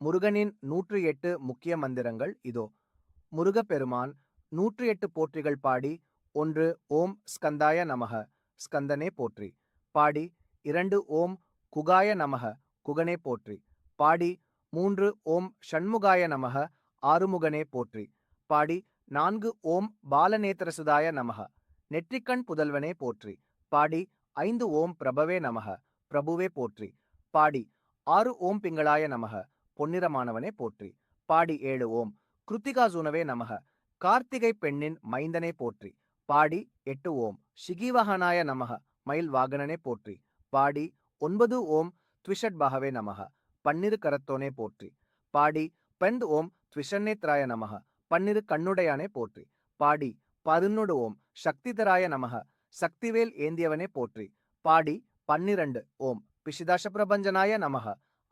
முருகனின் 108 முக்கிய மந்திரங்கள் இதோ. முருகப்பெருமான் 108 போற்றிகள் பாடி. 1. ஓம் ஸ்கந்தாய நமக, ஸ்கந்தனே போற்றி. பாடி 2. ஓம் குகாய நமக, குகனே போற்றி. பாடி 3. ஓம் ஷண்முகாய நமக, ஆறுமுகனே போற்றி. பாடி 4. ஓம் பாலநேத்திரசுதாய நமக, நெற்றிக்கண் புதல்வனே போற்றி. பாடி 5. ஓம் பிரபவே நமக, பிரபுவே போற்றி. பாடி 6. ஓம் பிங்களாய நமக, பொன்னிறமானவனே போற்றி. பாடி 7. ஓம் கிருத்திகாசூனவே நமக, கார்த்திகை பெண்ணின் மைந்தனே போற்றி. பாடி 8. ஓம் ஷிகிவஹனாய நமக, மயில் வாகனனே போற்றி. பாடி 9. ஓம் த்விஷட்பாகவே நமக, பன்னிரு கரத்தோனே போற்றி. பாடி 10. ஓம் த்விஷநேத்ராய நமக, பன்னிரு கண்ணுடையானே போற்றி. பாடி 11. ஓம் சக்திதராய நமக, சக்திவேல் ஏந்தியவனே போற்றி. பாடி 12. ஓம் பிஷிதாஷ பிரபஞ்சனாய நமக,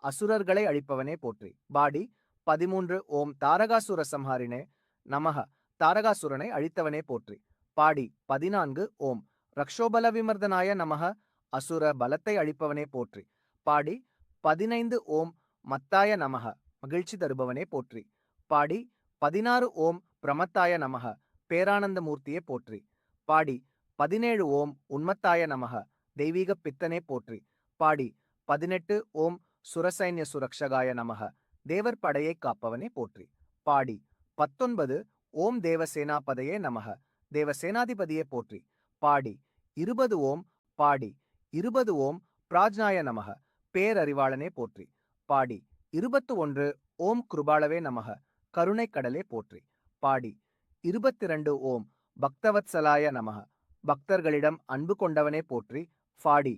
அசுரர்களை அழிப்பவனே போற்றி. பாடி 13. ஓம் தாரகாசுர சம்ஹாரினே நமக, தாரகாசுரனை அழித்தவனே போற்றி. பாடி 14. ஓம் ரக்ஷோபல விமர்தனாய நமக, அசுர பலத்தை அழிப்பவனே போற்றி. பாடி 15. ஓம் மத்தாய நமக, மகிழ்ச்சி தருபவனே போற்றி. பாடி 16. ஓம் பிரமத்தாய நமக, பேரானந்த மூர்த்தியே போற்றி. பாடி 17. ஓம் உன்மத்தாய நமக, தெய்வீக பித்தனே போற்றி. பாடி 18. ஓம் சுரசைன்ய சுரக்ஷகாய நமக, தேவர் படையை காப்பவனே போற்றி. பாடி 19. ஓம் தேவசேனாபதையே நமக, தேவசேனாதிபதியே போற்றி. பாடி 20. ஓம் பாடி 20. ஓம் பிராஜ்னாய நமக, பேரறிவாளனே போற்றி. பாடி 21. ஓம் கிருபாளவே நமக, கருணை கடலே போற்றி. பாடி 22. ஓம் பக்தவத்சலாய நமக, பக்தர்களிடம் அன்பு கொண்டவனே போற்றி. பாடி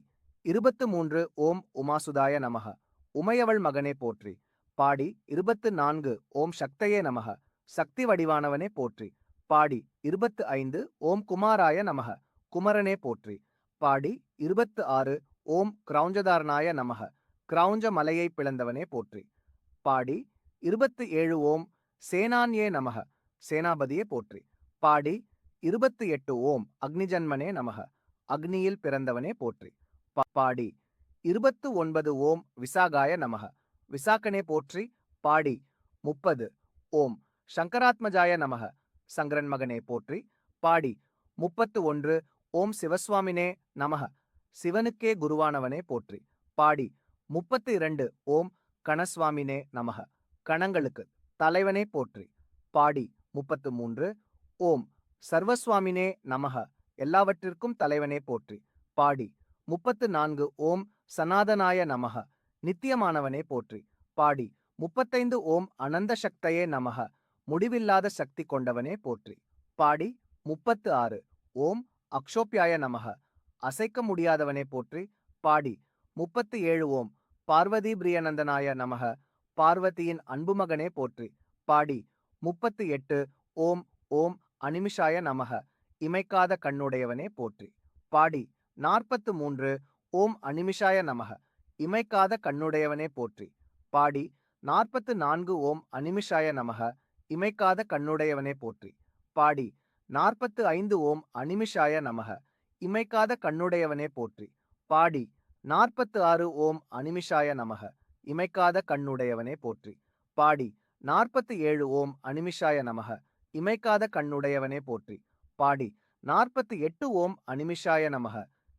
23. ஓம் உமாசுதாய நமக, உமையவள் மகனே போற்றி. பாடி 24. ஓம் சக்தையே நமக, சக்தி வடிவானவனே போற்றி. பாடி 25. ஓம் குமாராய நமக, குமரனே போற்றி. பாடி 26. ஓம் கிரௌஞ்சதாரனாய நமக, கிரௌஞ்ச மலையை பிளந்தவனே போற்றி. பாடி 27. ஓம் சேனான்யே நமக, சேனாபதியே போற்றி. பாடி 28. ஓம் அக்னிஜன்மனே நமக, அக்னியில் பிறந்தவனே போற்றி. பாடி 29. ஓம் விசாகாய நமக, விசாக்கனே போற்றி. பாடி 30. ஓம் சங்கராத்மஜாய நமக, சங்கரன் மகனே போற்றி. பாடி 31. ஓம் சிவசுவாமினே நமக, சிவனுக்கே குருவானவனே போற்றி. பாடி 32. ஓம் கணசுவாமினே நமக, கணங்களுக்கு தலைவனே போற்றி. பாடி 33. ஓம் சர்வசுவாமினே நமக, எல்லாவற்றிற்கும் தலைவனே போற்றி. பாடி 34. ஓம் சனாதனாய நமக, நித்தியமானவனே போற்றி. பாடி 35. ஓம் அனந்த சக்தையே நமக, முடிவில்லாத சக்தி கொண்டவனே போற்றி. பாடி 36. ஓம் அக்ஷோப்யாய நமக, அசைக்க முடியாதவனே போற்றி. பாடி 37. ஓம் பார்வதி பிரியநந்தனாய நமக, பார்வதியின் அன்புமகனே போற்றி. பாடி 38. ஓம் ஓம் அனிமிஷாய நமக, இமைக்காத கண்ணுடையவனே போற்றி. பாடி 43. ஓம் அனிமிஷாய நமக, இமைக்காத கண்ணுடையவனே போற்றி. பாடி 44. ஓம் அனிமிஷாய நமக, இமைக்காத கண்ணுடையவனே போற்றி. பாடி 45. ஓம் அனிமிஷாய நமக, இமைக்காத கண்ணுடையவனே போற்றி. பாடி 46. ஓம் அனிமிஷாய நமக, இமைக்காத கண்ணுடையவனே போற்றி. பாடி 47. ஓம் அனிமிஷாய நமக, இமைக்காத கண்ணுடையவனே போற்றி. பாடி 48. ஓம் அனிமிஷாய நமக,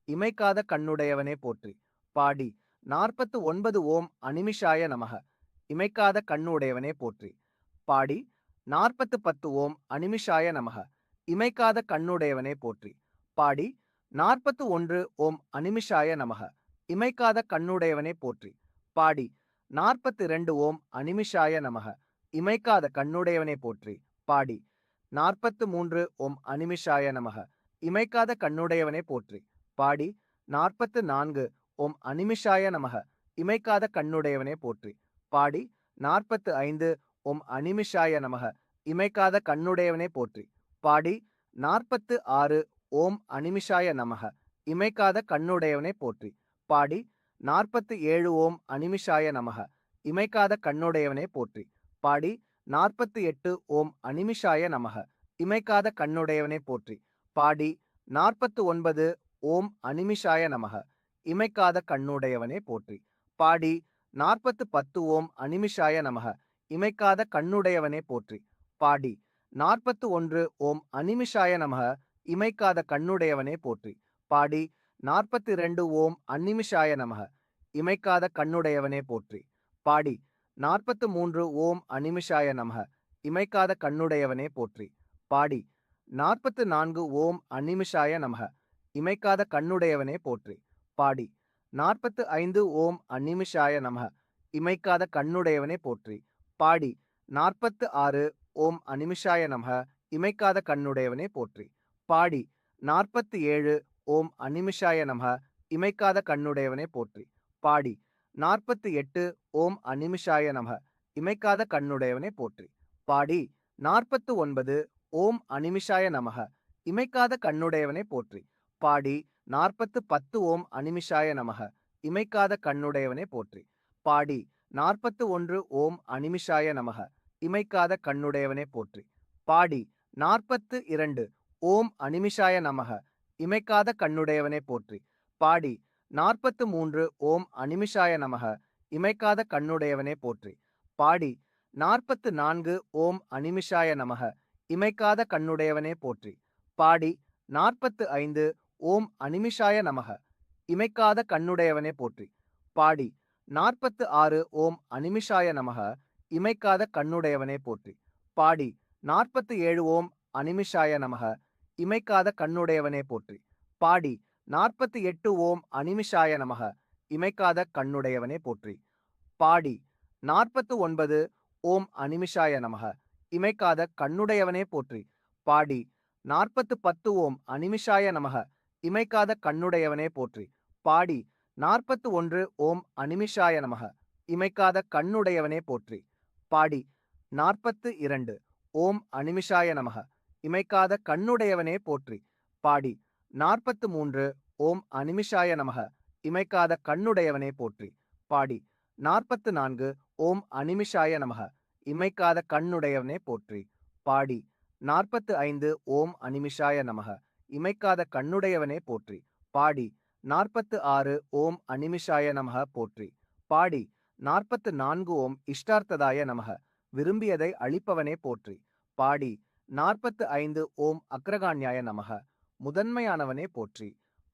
இமைக்காத கண்ணுடையவனே போற்றி. பாடி 49. ஓம் அனிமிஷாய நமக, இமைக்காத கண்ணுடையவனே போற்றி. பாடி 10. ஓம் அனிமிஷாய நமக, இமைக்காத கண்ணுடையவனே போற்றி. பாடி 41. ஓம் அனிமிஷாய நமக, இமைக்காத கண்ணுடையவனே போற்றி. பாடி 42. ஓம் அனிமிஷாய நமக, இமைக்காத கண்ணுடையவனே போற்றி. பாடி 43. ஓம் அனிமிஷாய நமக, இமைக்காத கண்ணுடையவனே போற்றி. பாடி 44. ஓம் அனிமிஷாய நமக, இமைக்காத கண்ணுடையவனே போற்றி. பாடி 45. ஓம் அனிமிஷாய நமக, இமைக்காத கண்ணுடையவனே போற்றி. பாடி 46. ஓம் அனிமிஷாய நமக, இமைக்காத கண்ணுடையவனே போற்றி. பாடி 47. ஓம் அனிமிஷாய நமக, இமைக்காத கண்ணுடையவனே போற்றி. பாடி 48. ஓம் அனிமிஷாய நமக, இமைக்காத கண்ணுடையவனே போற்றி. பாடி 49. ஓம் அனிமிஷாய நமக, இமைக்காத கண்ணுடையவனே போற்றி. பாடி 40 ஓம் அனிமிஷாய நமக. இமைக்காத கண்ணுடையவனே போற்றி. பாடி 41 ஓம் அனிமிஷாய நமக. இமைக்காத கண்ணுடையவனே போற்றி. பாடி 42 ஓம் அந்நிமிஷாய நமக. இமைக்காத கண்ணுடையவனே போற்றி. பாடி 43 ஓம் அனிமிஷாய நமக. இமைக்காத கண்ணுடையவனே போற்றி. பாடி 44 ஓம் அந்நிமிஷாய நமக. இமைக்காத கண்ணுடையவனே போற்றி. பாடி 45 ஓம் அந்நிமிஷாய நமக. இமைக்காத கண்ணுடையவனே போற்றி. பாடி 46 ஓம் அனிமிஷாய நமக. இமைக்காத கண்ணுடையவனே போற்றி. பாடி 47 ஓம் அனிமிஷாய நமக. இமைக்காத கண்ணுடையவனே போற்றி. பாடி 48 ஓம் அனிமிஷாய நமக. இமைக்காத கண்ணுடையவனே போற்றி. பாடி 49 ஓம் அனிமிஷாய நமக. இமைக்காத கண்ணுடையவனே போற்றி. பாடி 10 ஓம் அனிமிஷாய நமக. இமைக்காத கண்ணுடையவனே போற்றி. பாடி 41 ஓம் அனிமிஷாய நமக. இமைக்காத கண்ணுடையவனே போற்றி. பாடி 42 ஓம் அனிமிஷாய நமக. இமைக்காத கண்ணுடையவனே போற்றி. பாடி 43 ஓம் அனிமிஷாய நமக. இமைக்காத கண்ணுடையவனே போற்றி. பாடி 44 ஓம் அனிமிஷாய நமக. இமைக்காத கண்ணுடையவனே போற்றி. பாடி 45 ஓம் அனிமிஷாய நமக. இமைக்காத கண்ணுடையவனே போற்றி. பாடி 46 ஓம் அனிமிஷாய நமக. இமைக்காத கண்ணுடையவனே போற்றி. பாடி 47 ஓம் அனிமிஷாய நமக. இமைக்காத கண்ணுடையவனே போற்றி. பாடி 48 ஓம் அனிமிஷாய நமக. இமைக்காத கண்ணுடையவனே போற்றி. பாடி 49 ஓம் அனிமிஷாய நமக. இமைக்காத கண்ணுடையவனே போற்றி. பாடி 10 ஓம் அனிமிஷாய நமக. இமைக்காத கண்ணுடையவனே போற்றி. பாடி 41 ஓம் அனிமிஷாய நமக. இமைக்காத கண்ணுடையவனே போற்றி. பாடி 42 ஓம் அனிமிஷாய நமக. இமைக்காத கண்ணுடையவனே போற்றி. பாடி 43 ஓம் அனிமிஷாய நமக. இமைக்காத கண்ணுடையவனே போற்றி. பாடி 44 ஓம் அனிமிஷாய நமக. இமைக்காத கண்ணுடையவனே போற்றி. பாடி 45 ஓம் அனிமிஷாய நமக. இமைக்காத கண்ணுடையவனே போற்றி. பாடி 46 ஓம் அனிமிஷாய நமக போற்றி. பாடி 44 ஓம் இஷ்டார்த்ததாய நமக. விரும்பியதை அளிப்பவனே போற்றி. பாடி 45 ஓம் அக்ரகாண்யாய நமக. முதன்மையானவனே போற்றி.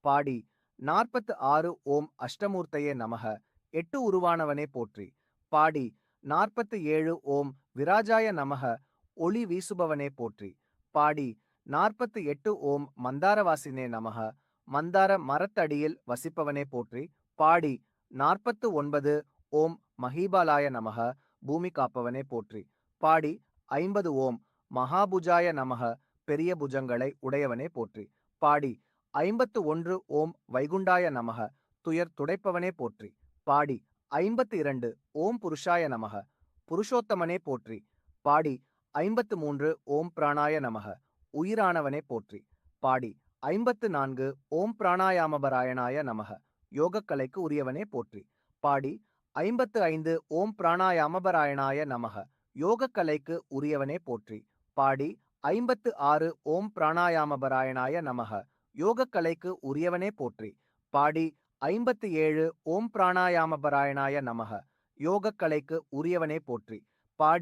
பாடி 46 ஓம் அஷ்டமூர்த்தையே நமக. 8 உருவானவனே போற்றி. பாடி 47 ஓம் விராஜாய நமக. ஒளி வீசுபவனே போற்றி. பாடி 48 ஓம் மந்தாரவாசினே நமக. மந்தார மரத்தடியில் வசிப்பவனே போற்றி. பாடி 49 ஓம் மஹீபாலாய நமக. பூமி காப்பவனே போற்றி. பாடி 50 ஓம் மகாபுஜாய நமக. பெரிய புஜங்களை உடையவனே போற்றி. பாடி 51 ஓம் வைகுண்டாய நமக. துயர் துடைப்பவனே போற்றி. பாடி 52 ஓம் புருஷாய நமக. புருஷோத்தமனே போற்றி. பாடி 53 ஓம் பிராணாய நமக. உயிரானவனே போற்றி. பாடி 54 ஓம் பிராணாயாமபராயணாய நமக. யோகக்கலைக்கு உரியவனே போற்றி. பாடி 55 ஓம் பிராணாயாமபராயணாய நமக. யோகக்கலைக்கு உரியவனே போற்றி. பாடி 56 ஓம் பிராணாயாமபராயணாய நமக. யோகக்கலைக்கு உரியவனே போற்றி. பாடி 57 ஓம் பிராணாயாமபராயணாய நமக. யோகக்கலைக்கு உரியவனே போற்றி. பாடி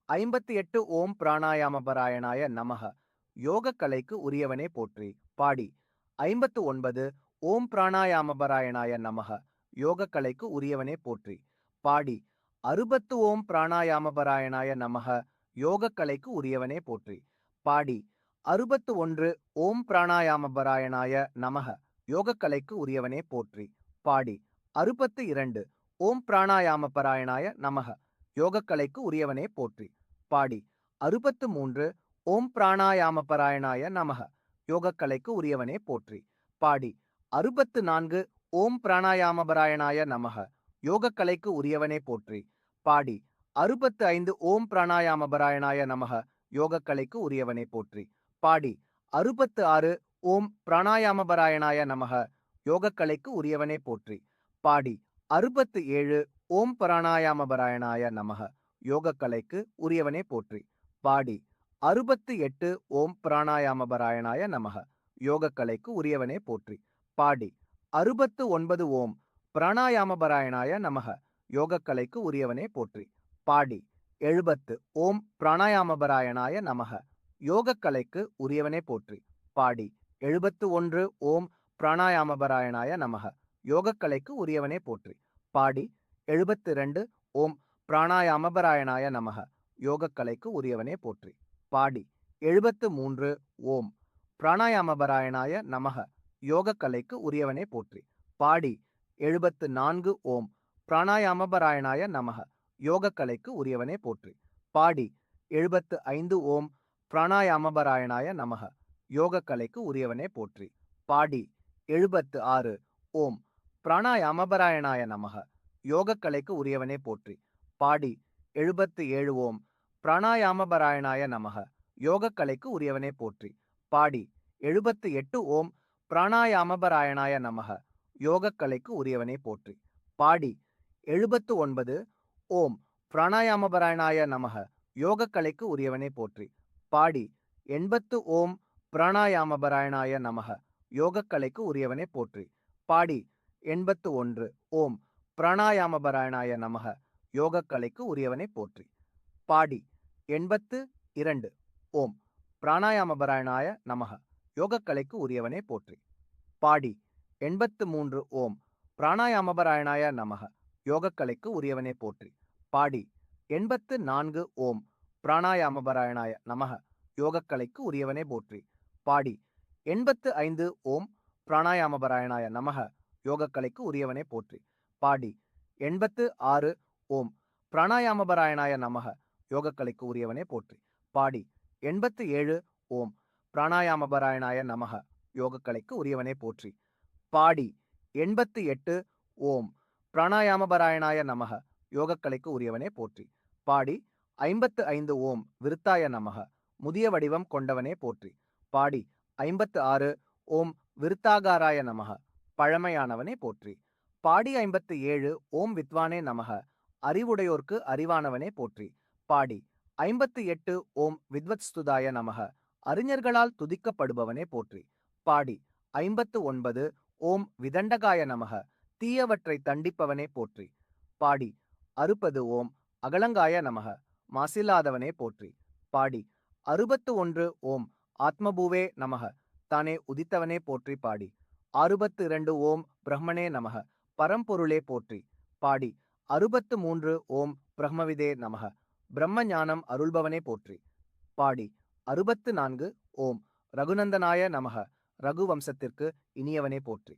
58 ஓம் பிராணாயாமபராயணாய நமக. யோகக்கலைக்கு உரியவனே போற்றி. பாடி 59 ஓம் பிராணாயாமபராயணாய நமக. யோகக்கலைக்கு உரியவனே போற்றி. பாடி 60 ஓம் பிராணாயாமபராயணாய நமக. யோகக்கலைக்கு உரியவனே போற்றி. பாடி 61 ஓம் பிராணாயாமபராயணாய நமக. யோகக்கலைக்கு உரியவனே போற்றி. பாடி 62 ஓம் பிராணாயாமபராயணாய நமக. யோகக்கலைக்கு உரியவனே போற்றி. பாடி 63 ஓம் பிராணாயாமபராயணாய நமக. யோகக்கலைக்கு உரியவனே போற்றி. பாடி 64 ஓம் பிராணாயாமபராயணாய நமக. யோகக்கலைக்கு உரியவனே போற்றி. பாடி 65 ஓம் பிராணாயாமபராயணாய நமக. யோகக்கலைக்கு உரியவனே போற்றி. பாடி 66 ஓம் பிராணாயாமபராயணாய நமக. யோகக்கலைக்கு உரியவனே போற்றி. பாடி 67 ஓம் பிராணாயாமபராயணாய நமக. யோகக்கலைக்கு உரியவனே போற்றி. பாடி 68 ஓம் பிராணாயாமபராயணாய நமக. யோகக்கலைக்கு உரியவனே போற்றி. பாடி 69 ஓம் பிராணாயாமபராயணாய நமக. யோகக்கலைக்கு உரியவனே போற்றி. பாடி 70 ஓம் பிராணாயாமபராயணாய நமக. யோகக்கலைக்கு உரியவனே போற்றி. பாடி 71 ஓம் பிராணாயாமபராயணாய நமக. யோகக்கலைக்கு உரியவனே போற்றி. பாடி 72 ஓம் பிராணாயாமபராயணாய நமக. யோகக்கலைக்கு உரியவனே போற்றி. பாடி 73 ஓம் பிராணாயாமபராயணாய நமக. யோகக்கலைக்கு உரியவனே போற்றி. பாடி 74 ஓம் பிராணாயாமபராயணாய நமக. யோகக்கலைக்கு உரியவனே போற்றி. பாடி 75 ஓம் பிராணாயாமபராயணாய நமக. யோகக்கலைக்கு உரியவனே போற்றி. பாடி 76 ஓம் பிராணாயாமபராயணாய நமக. யோகக்கலைக்கு உரியவனே போற்றி. பாடி 77 ஓம் பிராணாயாமபராயணாய நமக. யோகக்கலைக்கு உரியவனே போற்றி. பாடி 78 ஓம் பிராணாயாமபராயணாய நமக. யோகக்கலைக்கு உரியவனே போற்றி. பாடி 79 ஓம் பிராணாயாமபராயணாய நமக. யோகக்கலைக்கு உரியவனே போற்றி. பாடி 80 ஓம் பிராணாயாமபராயணாய நமக. யோகக்கலைக்கு உரியவனே போற்றி. பாடி 81 ஓம் பிராணாயாமபராயணாய நமக. யோகக்கலைக்கு உரியவனே போற்றி. பாடி 82 ஓம் பிராணாயாமபராயணாய நமக. யோகக்கலைக்கு உரியவனே போற்றி. பாடி 83 ஓம் பிராணாயாமபராயணாய நமக. யோகக்கலைக்கு உரியவனே போற்றி. பாடி 84 ஓம் பிராணாயாமபராயணாய நமக. யோகக்கலைக்கு உரியவனே போற்றி. பாடி 85 ஓம் பிராணாயாமபராயணாய நமக. யோகக்கலைக்கு உரியவனே போற்றி. பாடி 86 ஓம் பிராணாயாமபராயணாய நமக. யோகக்கலைக்கு உரியவனே போற்றி. பாடி 87 ஓம் பிராணாயாமபராயணாய நமக. யோகக்கலைக்கு உரியவனே போற்றி. பாடி 88 ஓம் பிராணாயாமபராயணாய நமக. யோகக்கலைக்கு உரியவனே போற்றி. பாடி 55 ஓம் விருத்தாய நமக. முதிய வடிவம் கொண்டவனே போற்றி. பாடி 56 ஓம் விருத்தாகாராய நமக. பழமையானவனே போற்றி. பாடி 57 ஓம் வித்வானே நமக. அறிவுடையோர்க்கு அறிவானவனே போற்றி. பாடி 58 ஓம் வித்வத்ஸ்துதாய நமக. அறிஞர்களால் துதிக்கப்படுபவனே போற்றி. பாடி 59 ஓம் விதண்டகாய நமக. தீயவற்றை தண்டிப்பவனே போற்றி. பாடி 60 ஓம் அகலங்காய நமக. மாசில்லாதவனே போற்றி. பாடி 61 ஓம் ஆத்மபூவே நமக. தானே உதித்தவனே போற்றி. பாடி 62 ஓம் பிரம்மனே நமக. பரம்பொருளே போற்றி. பாடி 63 ஓம் பிரம்மவிதே நமக. பிரம்ம ஞானம் அருள்பவனே போற்றி. பாடி 64 ஓம் ரகுநந்தனாய நமக. ரகுவம்சத்திற்கு இனியவனே போற்றி.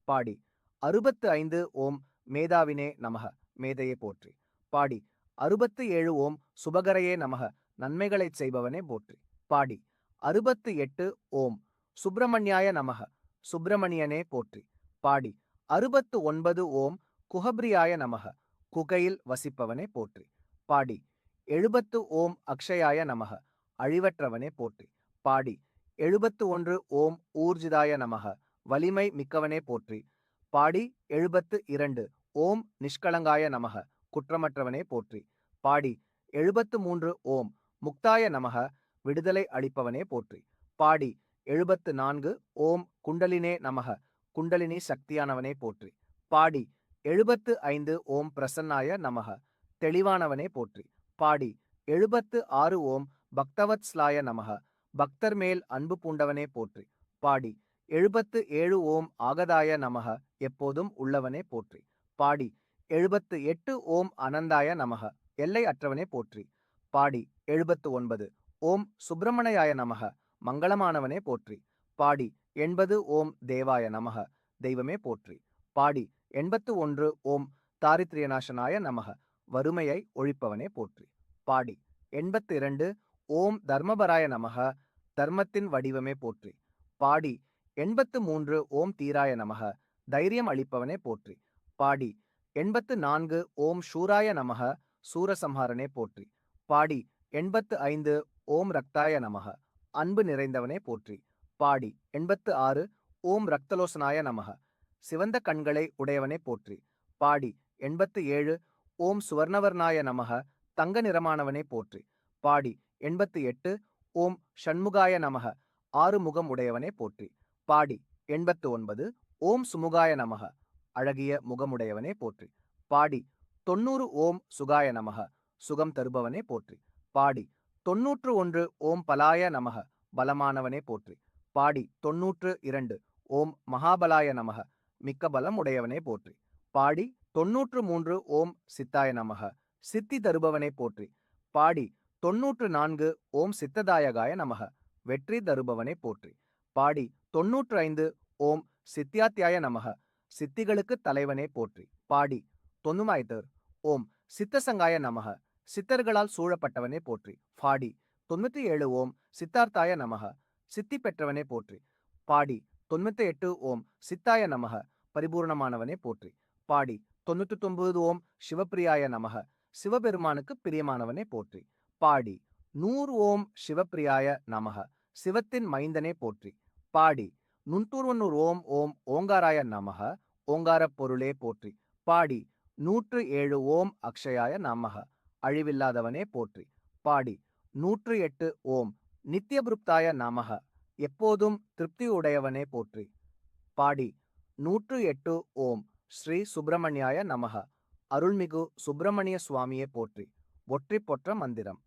பாடி 65 ஓம் மேதாவினே நமக. மேதையே போற்றி. பாடி 67 ஓம் சுபகரையே நமக. நன்மைகளைச் செய்பவனே போற்றி. பாடி 68 ஓம் சுப்பிரமணியாய நமக. சுப்பிரமணியனே போற்றி. பாடி 69 ஓம் குஹப்ரியாய நமக. குகையில் வசிப்பவனே போற்றி. பாடி 70 ஓம் அக்ஷயாய நமக. அழிவற்றவனே போற்றி. பாடி 71 ஓம் ஊர்ஜிதாய நமக. வலிமை மிக்கவனே போற்றி. பாடி 72 ஓம் நிஷ்கலங்காய நமக. குற்றமற்றவனே போற்றி. பாடி 73 ஓம் முக்தாய நமக. விடுதலை அளிப்பவனே போற்றி. பாடி 74 ஓம் குண்டலினே நமக. குண்டலினி சக்தியானவனே போற்றி. பாடி 75 ஓம் பிரசன்னாய நமக. தெளிவானவனே போற்றி. பாடி 76 ஓம் பக்தவத்ஸ்லாய நமக. பக்தர் மேல் அன்பு பூண்டவனே போற்றி. பாடி 77 ஓம் ஆகதாய நமக. எப்போதும் உள்ளவனே போற்றி. பாடி 78 ஓம் அனந்தாய நமக. எல்லை அற்றவனே போற்றி. பாடி 79 ஓம் சுப்பிரமணியாய நமக. மங்களமானவனே போற்றி. பாடி 80 ஓம் தேவாய நமக. தெய்வமே போற்றி. பாடி 81 ஓம் தாரித்ரியநாசனாய நமக. வறுமையை ஒழிப்பவனே போற்றி. பாடி 82 ஓம் தர்மபராய நமக. தர்மத்தின் வடிவமே போற்றி. பாடி 83 ஓம் தீராய நமக. தைரியம் அளிப்பவனே போற்றி. பாடி 84 ஓம் சூராய நமக. சூரசம்ஹாரனே போற்றி. பாடி 85 ஓம் ரக்தாய நமக. அன்பு நிறைந்தவனே போற்றி. பாடி 86 ஓம் ரக்தலோசனாய நமக. சிவந்த கண்களை உடையவனே போற்றி. பாடி 87 ஓம் சுவர்ணவர்ணாய நமக. தங்க நிறமானவனே போற்றி. பாடி 88 ஓம் ஷண்முகாய நமக. ஆறு முகம் உடையவனே போற்றி. பாடி 89 ஓம் சுமுகாய நமக. அழகிய முகமுடையவனே போற்றி. பாடி 90 ஓம் சுகாய நமக, சுகம் தருபவனே போற்றி. பாடி 91 ஓம் பலாய நமக, பலமானவனே போற்றி. பாடி 92 ஓம் மகாபலாய நமக, மிக்க பலம் உடையவனே போற்றி. பாடி 93 ஓம் சித்தாய நமக, சித்தி தருபவனே போற்றி. பாடி 94 ஓம் சித்ததாயகாய நமக, வெற்றி தருபவனே போற்றி. பாடி 95 ஓம் சித்தியாத்தியாய நமக, சித்திகளுக்கு தலைவனே போற்றி. பாடி 95 ஓம் சித்தசங்காய நமக, சித்தர்களால் சூழப்பட்டவனே போற்றி. பாடி 97 ஓம் சித்தார்த்தாய நமக, சித்தி பெற்றவனே போற்றி. பாடி 98 ஓம் சித்தாய நமக, பரிபூர்ணமானவனே போற்றி. பாடி 99 ஓம் சிவப்பிரியாய நமக, சிவபெருமானுக்கு பிரியமானவனே போற்றி. பாடி 100 ஓம் சிவப்பிரியாய நமக, சிவத்தின் மைந்தனே போற்றி. பாடி 101 ஓம் ஓம் ஓங்காராய நமக, ஓங்காரப் பொருளே போற்றி. பாடி 107 ஓம் அக்ஷயாய நமக, அழிவில்லாதவனே போற்றி. பாடி 108 ஓம் நித்யபுருப்தாய நமக, எப்போதும் திருப்தியுடையவனே போற்றி. பாடி 108 ஓம் ஸ்ரீ சுப்பிரமணியாய நமக, அருள்மிகு சுப்பிரமணிய சுவாமியே போற்றி. ஒற்றி பொற்ற மந்திரம்.